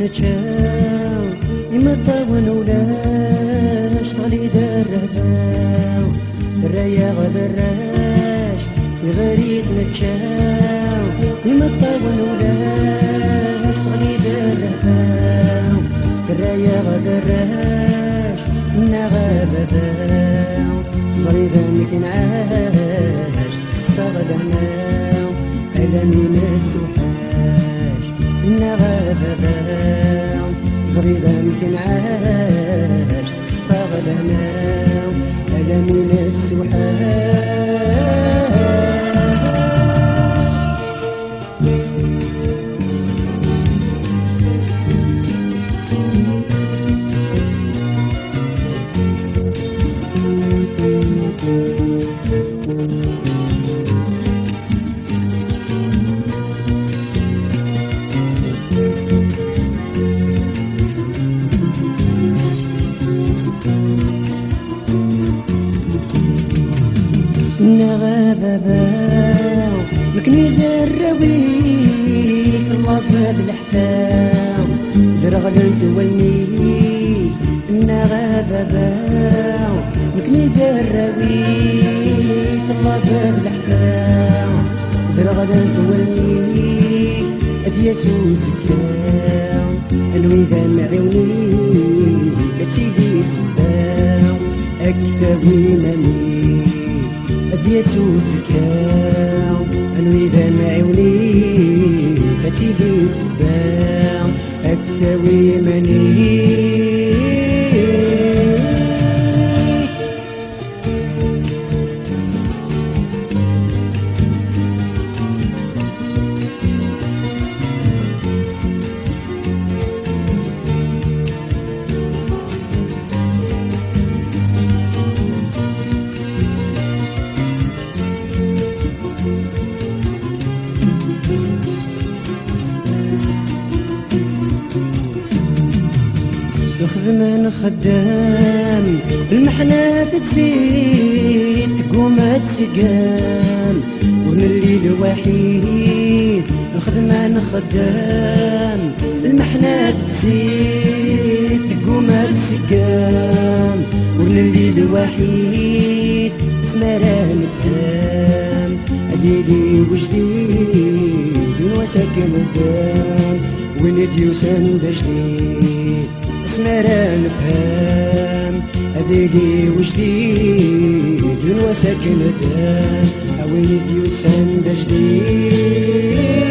نتشاو يمطاون ولاش طالي درباو الرايا غدراش غريت نتشاو يمطاون ولاش طالي درباو الرايا غدراش نغاباو صريفا مكن عاش تستغلماو ألمي نسوحاش نغاباو صريفا مكن عاش تستغلماو ألمي نسوحاش نغاباو مكني درويك الله زاد الحفاو درغلت ولني نغاباو مكني درويك الله زاد الحفاو درغلت ولني أديسو زكاو الويدا معوني كتيدي سباو أكتبي مني أديسو زكاو الويدا معوني كتيدي سباو أكتبي مني الخدمة خدام المحنة تزيد تقوم تسقام ومن الليل وحيد الخدمة خدام المحنة تزيد تقوم تسقام ومن الليل وحيد اسمرا نفهام الليلي وجديد وساكن الدام ولدي وسند جديد اسمرا نفهم أبيلي وجديد وساكن الدام أولدي وسند جديد